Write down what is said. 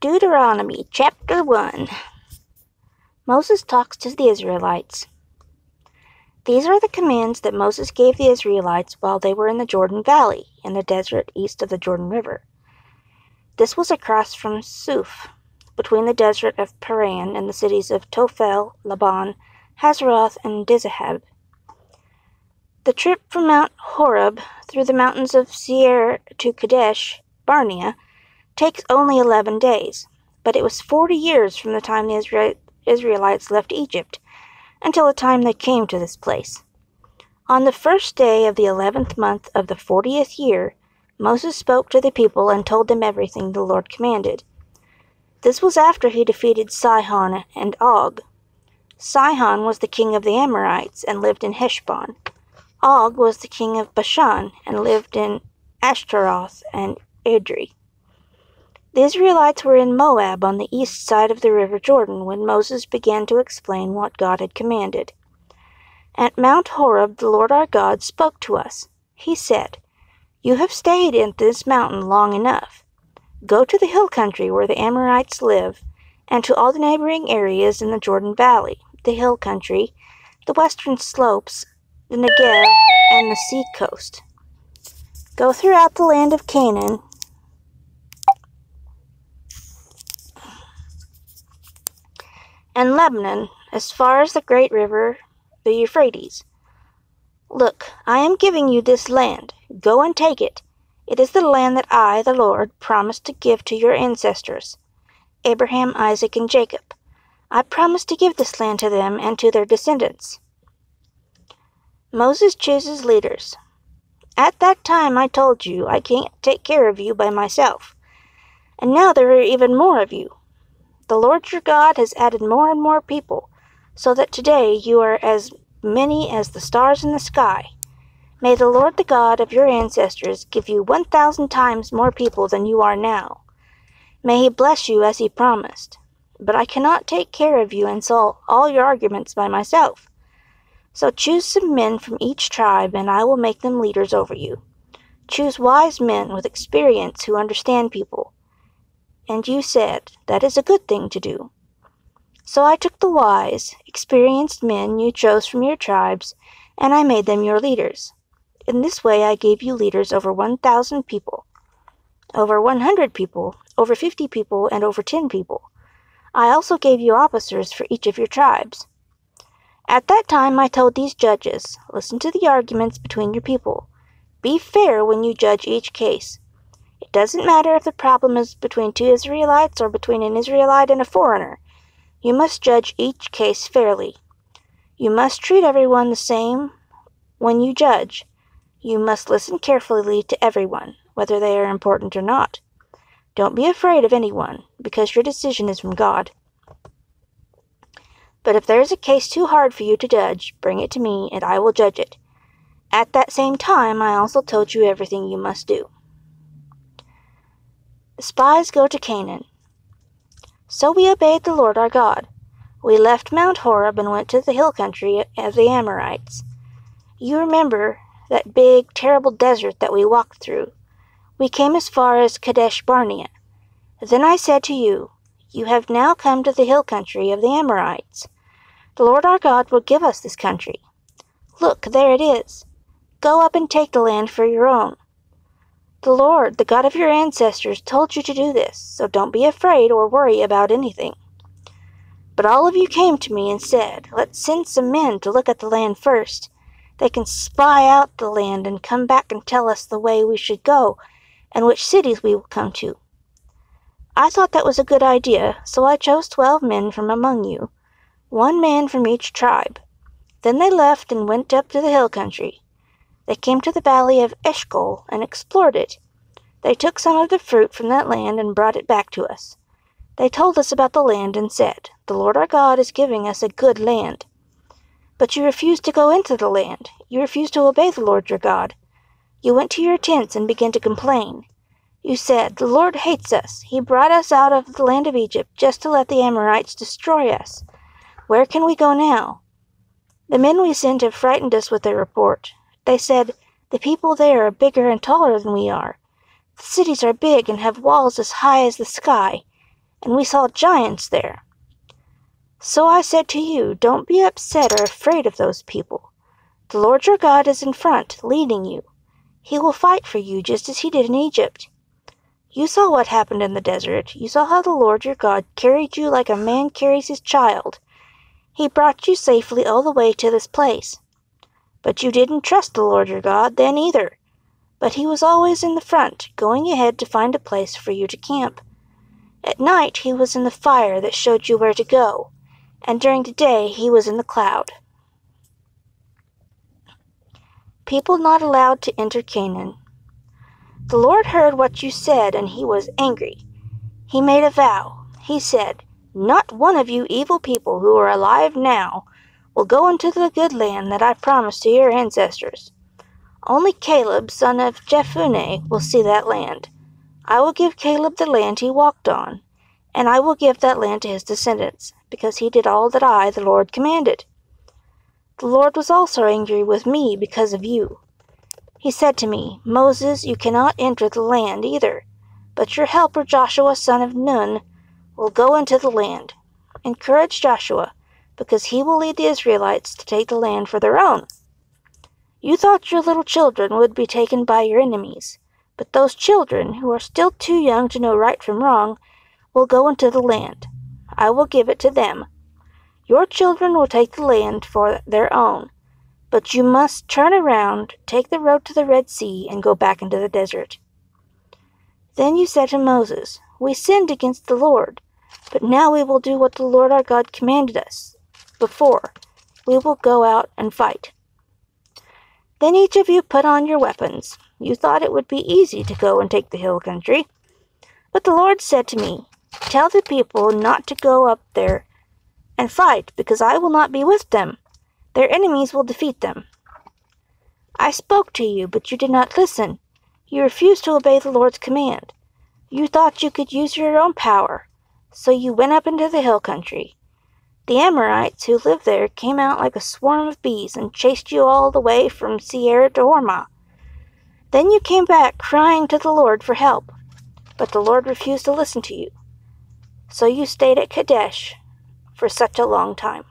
Deuteronomy chapter 1. Moses talks to the Israelites. These are the commands that Moses gave the Israelites while they were in the Jordan Valley, in the desert east of the Jordan River. This was across from Suf, between the desert of Paran and the cities of Tophel, Laban, Hazeroth, and Dizahab. The trip from Mount Horeb through the mountains of Seir to Kadesh Barnea takes only 11 days, but it was 40 years from the time the Israelites left Egypt until the time they came to this place. On the first day of the 11th month of the 40th year, Moses spoke to the people and told them everything the Lord commanded. This was after he defeated Sihon and Og. Sihon was the king of the Amorites and lived in Heshbon. Og was the king of Bashan and lived in Ashtaroth and Edrei. The Israelites were in Moab on the east side of the river Jordan when Moses began to explain what God had commanded. At Mount Horeb the Lord our God spoke to us. He said, "You have stayed in this mountain long enough. Go to the hill country where the Amorites live, and to all the neighboring areas in the Jordan Valley, the hill country, the western slopes, the Negev, and the sea coast. Go throughout the land of Canaan, and Lebanon, as far as the great river, the Euphrates. Look, I am giving you this land. Go and take it. It is the land that I, the Lord, promised to give to your ancestors, Abraham, Isaac, and Jacob. I promised to give this land to them and to their descendants." Moses chooses leaders. At that time I told you I can't take care of you by myself, and now there are even more of you. The Lord your God has added more and more people, so that today you are as many as the stars in the sky. May the Lord the God of your ancestors give you 1,000 times more people than you are now. May he bless you as he promised. But I cannot take care of you and solve all your arguments by myself. So choose some men from each tribe, and I will make them leaders over you. Choose wise men with experience who understand people. And you said, "That is a good thing to do." So I took the wise, experienced men you chose from your tribes, and I made them your leaders. In this way I gave you leaders over 1,000 people, over 100 people, over 50 people, and over 10 people. I also gave you officers for each of your tribes. At that time I told these judges, "Listen to the arguments between your people. Be fair when you judge each case. It doesn't matter if the problem is between two Israelites or between an Israelite and a foreigner. You must judge each case fairly. You must treat everyone the same when you judge. You must listen carefully to everyone, whether they are important or not. Don't be afraid of anyone, because your decision is from God. But if there is a case too hard for you to judge, bring it to me, and I will judge it. At that same time, I also told you everything you must do." The spies go to Canaan. So we obeyed the Lord our God. We left Mount Horeb and went to the hill country of the Amorites. You remember that big, terrible desert that we walked through. We came as far as Kadesh Barnea. Then I said to you, "You have now come to the hill country of the Amorites. The Lord our God will give us this country. Look, there it is. Go up and take the land for your own. The Lord, the God of your ancestors, told you to do this, so don't be afraid or worry about anything." But all of you came to me and said, "Let's send some men to look at the land first. They can spy out the land and come back and tell us the way we should go and which cities we will come to." I thought that was a good idea, so I chose 12 men from among you, 1 man from each tribe. Then they left and went up to the hill country. They came to the valley of Eshcol and explored it. They took some of the fruit from that land and brought it back to us. They told us about the land and said, "The Lord our God is giving us a good land." But you refused to go into the land. You refused to obey the Lord your God. You went to your tents and began to complain. You said, "The Lord hates us. He brought us out of the land of Egypt just to let the Amorites destroy us. Where can we go now?" The men we sent have frightened us with their report. They said, "The people there are bigger and taller than we are. The cities are big and have walls as high as the sky, and we saw giants there. So I said to you, don't be upset or afraid of those people. The Lord your God is in front, leading you. He will fight for you just as he did in Egypt. You saw what happened in the desert. You saw how the Lord your God carried you like a man carries his child. He brought you safely all the way to this place. But you didn't trust the Lord your God then either. But he was always in the front, going ahead to find a place for you to camp. At night he was in the fire that showed you where to go, and during the day he was in the cloud. People not allowed to enter Canaan. The Lord heard what you said, and he was angry. He made a vow. He said, "Not one of you evil people who are alive now will go into the good land that I promised to your ancestors. Only Caleb, son of Jephunneh, will see that land. I will give Caleb the land he walked on, and I will give that land to his descendants, because he did all that I, the Lord, commanded." The Lord was also angry with me because of you. He said to me, "Moses, you cannot enter the land either, but your helper Joshua son of Nun will go into the land. Encourage Joshua, because he will lead the Israelites to take the land for their own. You thought your little children would be taken by your enemies, but those children, who are still too young to know right from wrong, will go into the land. I will give it to them. Your children will take the land for their own, but you must turn around, take the road to the Red Sea, and go back into the desert." Then you said to Moses, "We sinned against the Lord, but now we will do what the Lord our God commanded us before. We will go out and fight." Then each of you put on your weapons. You thought it would be easy to go and take the hill country. But the Lord said to me, "Tell the people not to go up there and fight, because I will not be with them. Their enemies will defeat them." I spoke to you, but you did not listen. You refused to obey the Lord's command. You thought you could use your own power, so you went up into the hill country. The Amorites who lived there came out like a swarm of bees and chased you all the way from Seir to Hormah. Then you came back crying to the Lord for help, but the Lord refused to listen to you. So you stayed at Kadesh for such a long time.